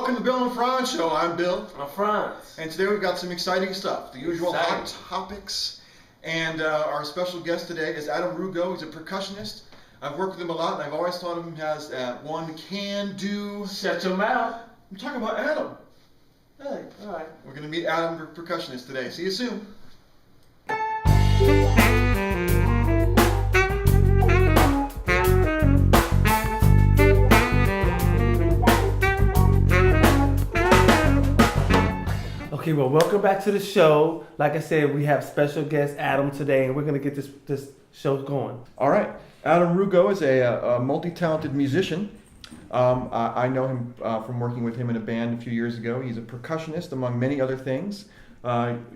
Welcome to Bill and Frantz Show. I'm Bill. I'm Frantz. And today we've got some exciting stuff. The usual hot topics. And our special guest today is Adam Rugo. He's a percussionist. I've worked with him a lot, and I've always thought of him as one can-do. Shut your mouth. I'm talking about Adam. Hey. All right. We're going to meet Adam, the percussionist, today. See you soon. Okay, well, welcome back to the show. Like I said, we have special guest Adam today, and we're going to get this show going. All right. Adam Rugo is a multi-talented musician. I know him from working with him in a band a few years ago. He's a percussionist, among many other things.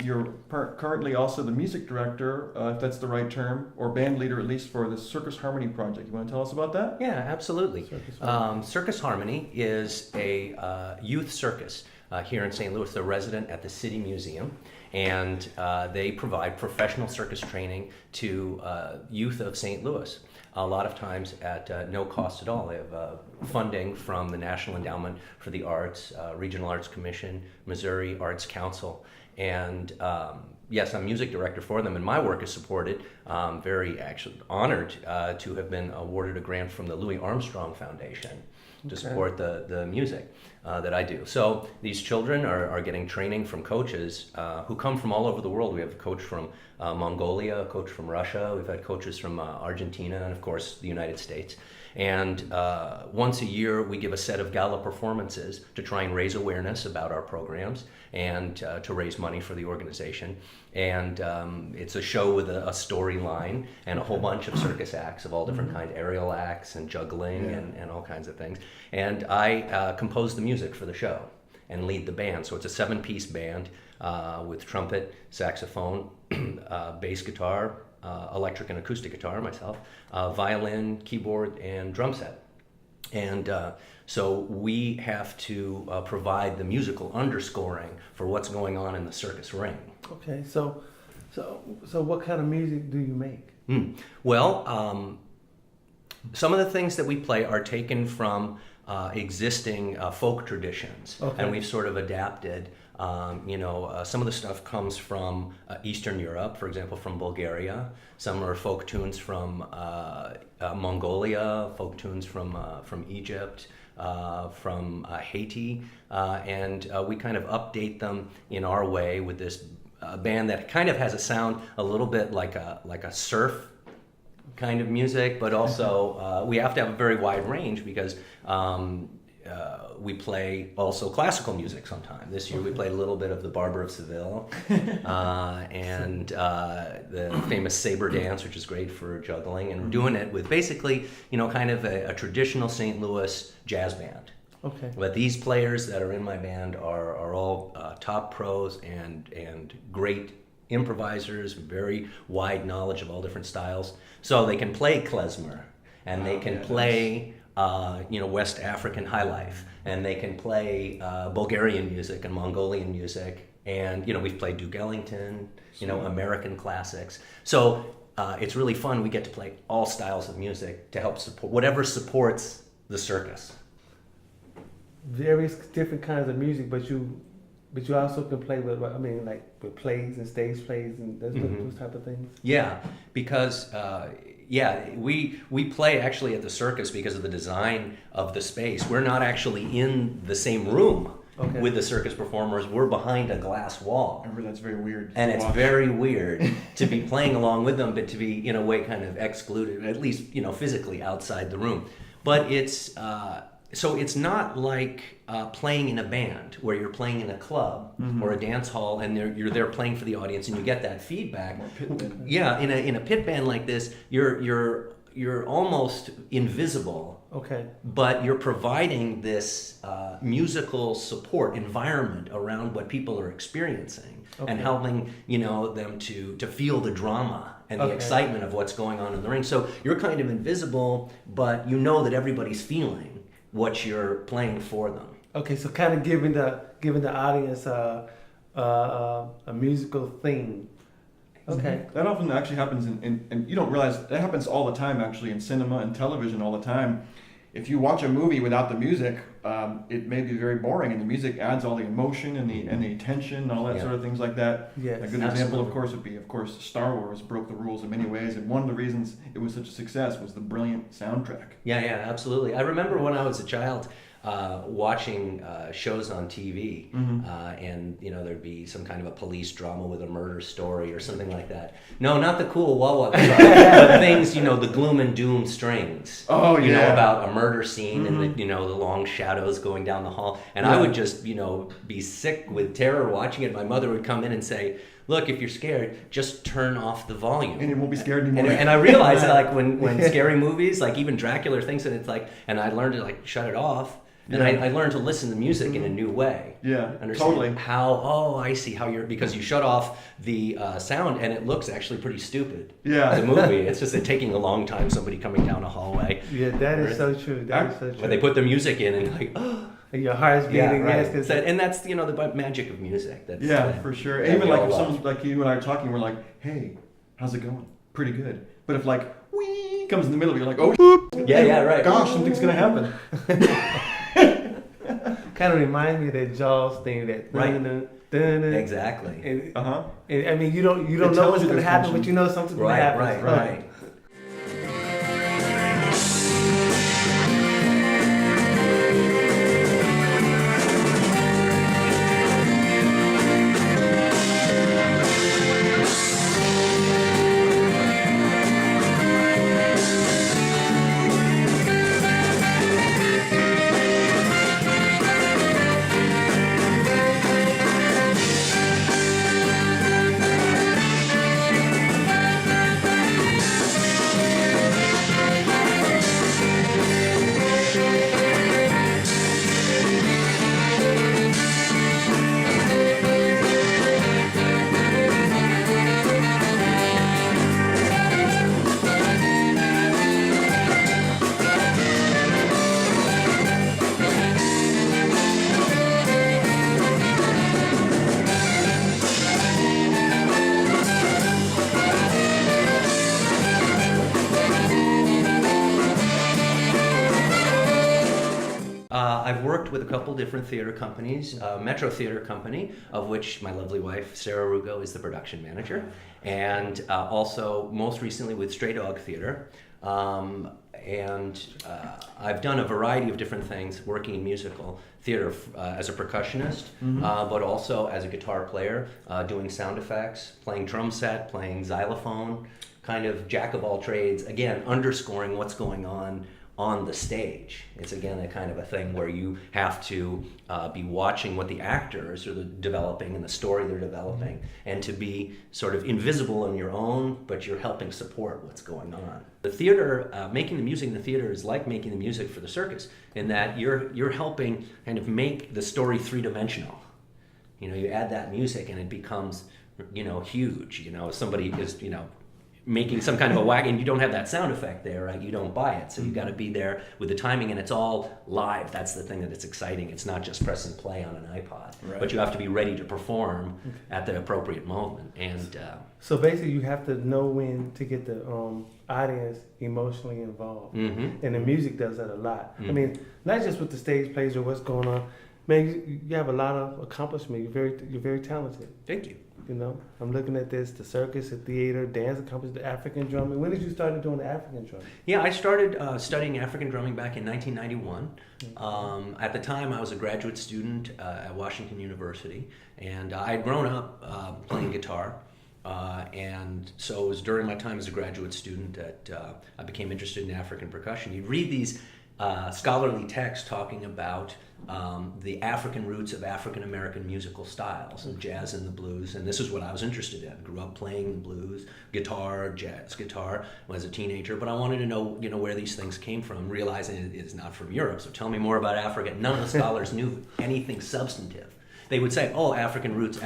You're currently also the music director, if that's the right term, or band leader at least, for the Circus Harmony project. You want to tell us about that? Yeah, absolutely. Circus Harmony is a youth circus here in St. Louis. They're resident at the City Museum, and they provide professional circus training to youth of St. Louis. A lot of times at no cost at all. They have funding from the National Endowment for the Arts, Regional Arts Commission, Missouri Arts Council, and yes, I'm music director for them, and my work is supported. Very actually honored to have been awarded a grant from the Louis Armstrong Foundation to support the music that I do. So these children are getting training from coaches who come from all over the world. We have a coach from Mongolia, a coach from Russia. We've had coaches from Argentina, and of course the United States. And once a year we give a set of gala performances to try and raise awareness about our programs and to raise money for the organization. And it's a show with a storyline and a whole bunch of circus acts of all different kinds, aerial acts and juggling and all kinds of things. And I compose the music for the show and lead the band. So it's a 7-piece band with trumpet, saxophone, bass guitar, electric and acoustic guitar, myself, violin, keyboard, and drum set. And so we have to provide the musical underscoring for what's going on in the circus ring. Okay, so what kind of music do you make? Well, some of the things that we play are taken from existing folk traditions, and we've sort of adapted. Some of the stuff comes from Eastern Europe, for example, from Bulgaria. Some are folk tunes from Mongolia, folk tunes from Egypt, from Haiti, and we kind of update them in our way with this band that kind of has a sound a little bit like a surf kind of music, but also we have to have a very wide range because we play also classical music sometimes. This year we played a little bit of the Barber of Seville and the famous saber dance, which is great for juggling, and we're doing it with basically, kind of a traditional St. Louis jazz band. Okay. But these players that are in my band are all top pros and great improvisers, very wide knowledge of all different styles. So they can play klezmer, and they can play West African high life, and they can play Bulgarian music and Mongolian music, and we've played Duke Ellington, American classics. So it's really fun. We get to play all styles of music to help support whatever supports the circus. Various different kinds of music, but you also can play with, with plays and stage plays and those type of things. Yeah, because we play actually at the circus because of the design of the space. We're not actually in the same room with the circus performers. We're behind a glass wall. I remember that's very weird. And it's very weird to be playing along with them, but to be in a way kind of excluded, at least physically outside the room. But it's so it's not like playing in a band where you're playing in a club or a dance hall and you're there playing for the audience and you get that feedback. Yeah, in a pit band like this, you're almost invisible. Okay. But you're providing this musical support environment around what people are experiencing and helping them to feel the drama and the excitement of what's going on in the ring. So you're kind of invisible, but you know that everybody's feeling what you're playing for them. Okay, so kind of giving the audience a musical theme. Okay. That often actually happens and you don't realize that happens all the time actually in cinema and television all the time. if you watch a movie without the music, it may be very boring, and the music adds all the emotion and the tension and all that sort of things like that. Yes, A good example, of course, would be, Star Wars broke the rules in many ways, and one of the reasons it was such a success was the brilliant soundtrack. Yeah, absolutely. I remember when I was a child watching shows on TV, and there'd be some kind of a police drama with a murder story or something like that. No, not the cool wah-wah stuff, but things, the gloom and doom strings. Oh, yeah. About a murder scene and the long shadows going down the hall. And I would just, be sick with terror watching it. My mother would come in and say, look, if you're scared, just turn off the volume. And you won't be scared anymore. And I realized that, like, when scary movies, like even Dracula or things, and it's like, and I learned to like shut it off. And I learned to listen to music in a new way. Yeah, Understand totally. I see how because you shut off the sound and it looks actually pretty stupid. Yeah. The movie. It's just taking a long time, somebody coming down a hallway. Yeah, that is so true. That is so true. But they put the music in and like, oh. And your heart's beating. Right. Yes, And that's, the magic of music. That's, for sure. And even like if someone like you and I are talking, we're like, hey, how's it going? Pretty good. But if like, wee comes in the middle, you're like, oh, yeah, right. Gosh, something's going to happen. Kind of reminds me of that Jaws thing, that Exactly. And I mean, you don't know what's going to happen, but you know something's going to happen. Right. I've worked with a couple different theater companies, Metro Theater Company, of which my lovely wife, Sarah Rugo, is the production manager, and also most recently with Stray Dog Theater. I've done a variety of different things working in musical theater as a percussionist, but also as a guitar player, doing sound effects, playing drum set, playing xylophone, kind of jack of all trades, again, underscoring what's going on the stage. It's again a kind of a thing where you have to be watching what the actors are developing and the story they're developing, and to be sort of invisible on your own, but you're helping support what's going on. The theater, making the music in the theater is like making the music for the circus, in that you're helping kind of make the story three-dimensional. You add that music and it becomes, huge. Somebody is, making some kind of a whack, and you don't have that sound effect there, right? You don't buy it, so you got to be there with the timing, and it's all live. That's the thing that it's exciting. It's not just press and play on an iPod, but you have to be ready to perform at the appropriate moment. And so basically, you have to know when to get the audience emotionally involved, and the music does that a lot. I mean, not just with the stage plays or what's going on. Man, you have a lot of accomplishment. You're very talented. Thank you. I'm looking at this: the circus, the theater, dance accomplishment, the African drumming. When did you start doing the African drumming? Yeah, I started studying African drumming back in 1991. At the time, I was a graduate student at Washington University, and I had grown up playing guitar. And so it was during my time as a graduate student that I became interested in African percussion. You'd read these scholarly texts talking about the African roots of African American musical styles, and jazz and the blues, and this is what I was interested in. Grew up playing the blues, guitar, jazz guitar when I was a teenager, but I wanted to know, where these things came from, realizing it is not from Europe. So tell me more about Africa. None of the scholars knew anything substantive. They would say, oh, African roots,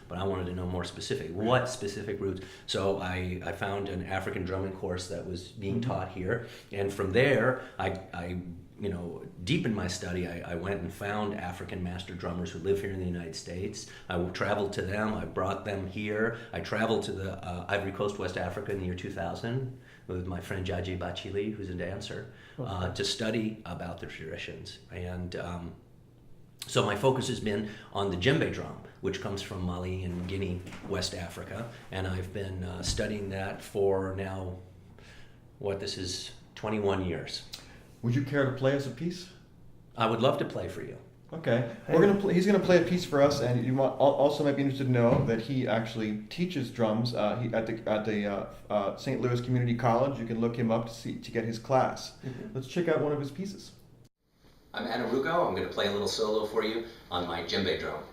but I wanted to know more specific. What specific roots? So I found an African drumming course that was being taught here, and from there, I deepened my study. I went and found African master drummers who live here in the United States. I traveled to them. I brought them here. I traveled to the Ivory Coast, West Africa in the year 2000. with my friend Djembe, who's a dancer, to study about the traditions. And so my focus has been on the Djembe drum, which comes from Mali and Guinea, West Africa. And I've been studying that for now, this is 21 years. Would you care to play us a piece? I would love to play for you. Okay, he's gonna play a piece for us, and you also might be interested to know that he actually teaches drums. At the St. Louis Community College. You can look him up to get his class. Mm-hmm. Let's check out one of his pieces. I'm Rugo. I'm going to play a little solo for you on my Djembe drum.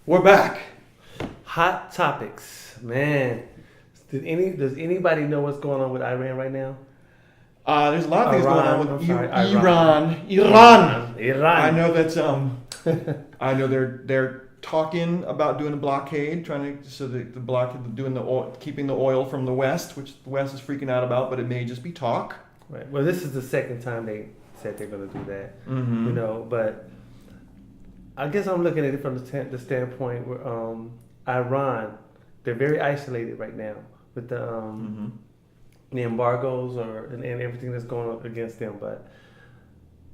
We're back. Hot topics, man. Does anybody know what's going on with Iran right now? There's a lot of things going on with Iran. Iran. I know that's I know they're talking about doing a blockade, keeping the oil from the West, which the West is freaking out about, but it may just be talk. Right. Well, this is the second time they said they're going to do that. Mm-hmm. You know, but I guess I'm looking at it from the standpoint where Iran, they're very isolated right now with the embargoes and everything that's going on against them. But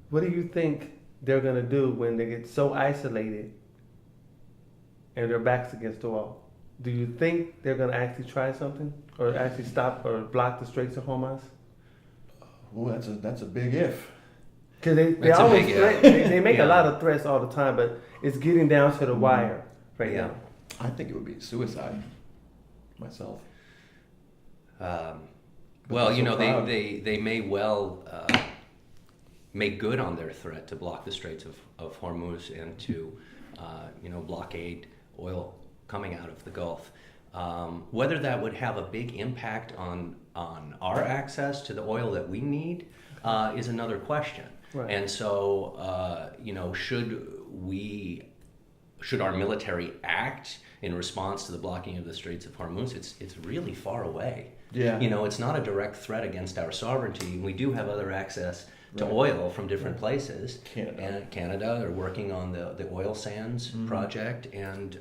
what do you think they're going to do when they get so isolated and their backs against the wall? Do you think they're going to actually try something or actually stop or block the Straits of Hormuz? Oh, that's a big if. Because they make a lot of threats all the time, but it's getting down to the wire right now. I think it would be suicide, myself. Well, you know, they may well make good on their threat to block the Straits of Hormuz and to, blockade oil coming out of the Gulf. Whether that would have a big impact on our access to the oil that we need is another question. Right. And so, should our military act in response to the blocking of the Straits of Hormuz? It's really far away. Yeah. You know, it's not a direct threat against our sovereignty. We do have other access to oil from different places. Canada, they're working on the oil sands project, and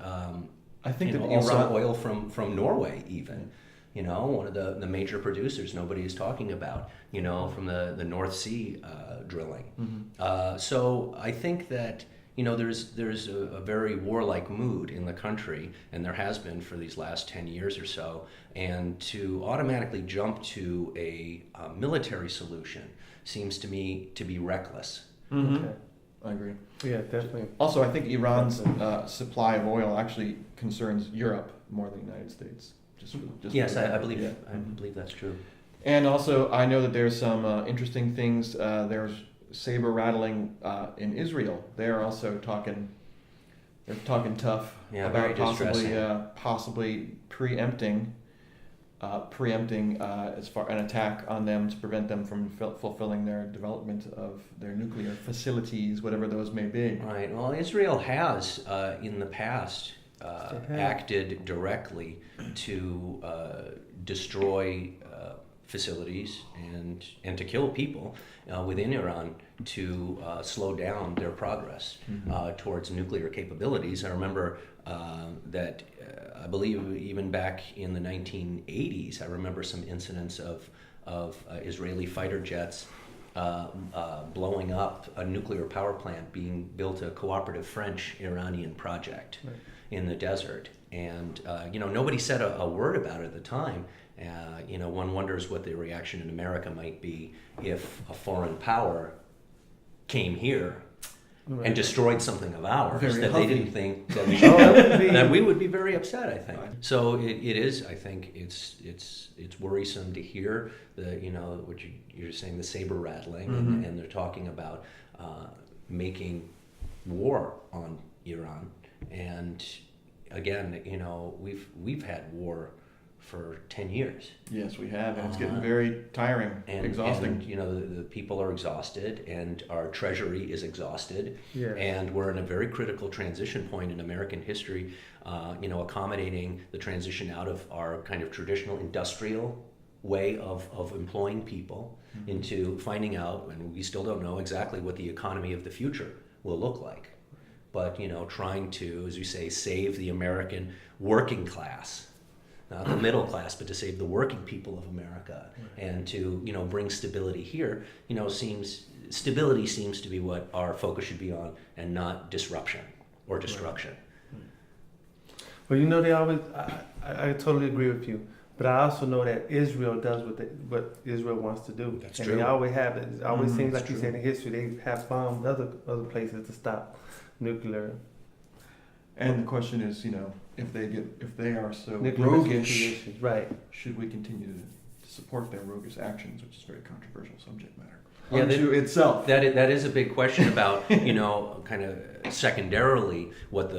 I think that also oil from Norway even. You know, one of the major producers nobody is talking about, from the North Sea drilling. Mm-hmm. So I think that, there's a very warlike mood in the country, and there has been for these last 10 years or so, and to automatically jump to a military solution seems to me to be reckless. Mm-hmm. Okay. I agree. Yeah, definitely. Also, I think Iran's supply of oil actually concerns Europe more than the United States. Yes, I believe that's true. And also, I know that there's some interesting things. There's saber rattling in Israel. They're also talking. They're talking tough about possibly preempting as far an attack on them to prevent them from fulfilling their development of their nuclear facilities, whatever those may be. Right. Well, Israel has in the past acted directly to destroy facilities and to kill people within Iran to slow down their progress towards nuclear capabilities. I remember that I believe even back in the 1980s, I remember some incidents of Israeli fighter jets blowing up a nuclear power plant being built, a cooperative French-Iranian project in the desert. And, nobody said a word about it at the time. One wonders what the reaction in America might be if a foreign power came here and destroyed something of ours that they didn't think that we should that we would be very upset, I think. So it is, I think, it's worrisome to hear what you're saying, the saber rattling, and they're talking about making war on Iran. And again, you know, we've had war for 10 years. Yes, we have, and it's getting very tiring, exhausting. And, you know, the people are exhausted, and our treasury is exhausted, Yeah. and we're in a very critical transition point in American history, you know, accommodating the transition out of our kind of traditional industrial way of employing people into finding out, and we still don't know exactly what the economy of the future will look like. But, you know, trying to, as you say, save the American working class, not the middle class, but to save the working people of America, and to, you know, bring stability here, you know, stability seems to be what our focus should be on, and not disruption or destruction. Well, you know, they always, I totally agree with you, but I also know that Israel does what Israel wants to do. That's and true. They always have it. It always seems like that's you true. said in history, they have bombed other places to stop nuclear. And the question is, you know, if they are so nuclear roguish, issues. Right. should we continue to support their roguish actions, which is a very controversial subject matter. Yeah, Unto itself. That is a big question about, you know, kind of secondarily what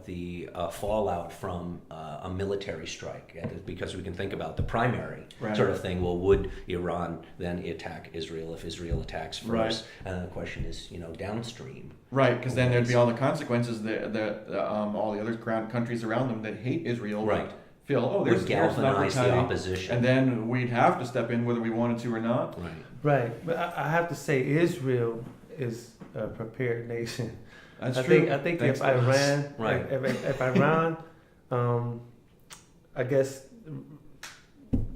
the fallout from a military strike, because we can think about the primary sort of thing. Well, would Iran then attack Israel if Israel attacks first? Right. And the question is, you know, downstream. Right, because then there'd be all the consequences that all the other countries around them that hate Israel Right. would feel, oh, there's Would an galvanize the opportunity, opposition. and then we'd have to step in whether we wanted to or not. Right. Right. But I have to say, Israel is a prepared nation. That's I true. think Thanks if to us. Iran, Right. if Iran, I guess,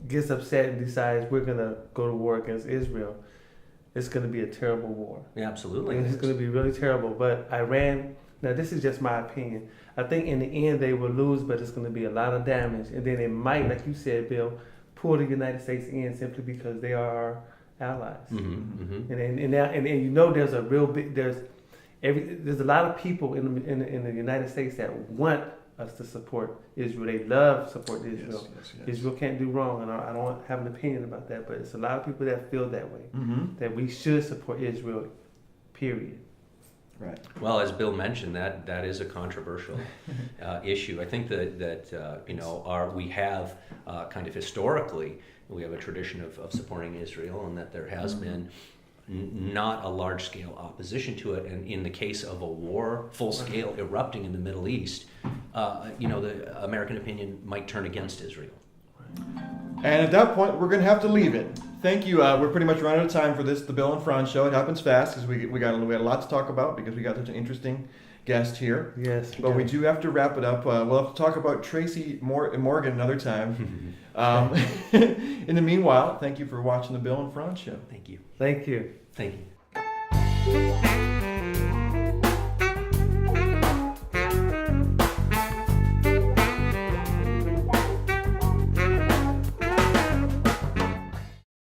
gets upset and decides we're gonna go to war against Israel, it's gonna be a terrible war. Yeah, absolutely. It's gonna be really terrible. But Iran, now this is just my opinion. I think in the end they will lose, but it's gonna be a lot of damage, and then it might, like you said, Bill, pull the United States in simply because they are our allies. Mm-hmm. And you know, there's a real big there's a lot of people in the United States that want us to support Israel. They love support Israel. Yes. Israel can't do wrong, and I don't have an opinion about that. But it's a lot of people that feel that way, that we should support Israel. Period. Right. Well, as Bill mentioned, that is a controversial issue. I think that you know, we have kind of historically, we have a tradition of supporting Israel, and that there has been not a large-scale opposition to it. And in the case of a war, full-scale erupting in the Middle East, you know, the American opinion might turn against Israel. And at that point, we're going to have to leave it. Thank you. We're pretty much running out of time for this, the Bill and Frantz show. It happens fast because we had a lot to talk about because we got such an interesting guest here. Yes. But we do have to wrap it up. We'll have to talk about Tracy Morgan another time. In the meanwhile, thank you for watching the Bill and Frantz show. Thank you. Thank you. Thank you.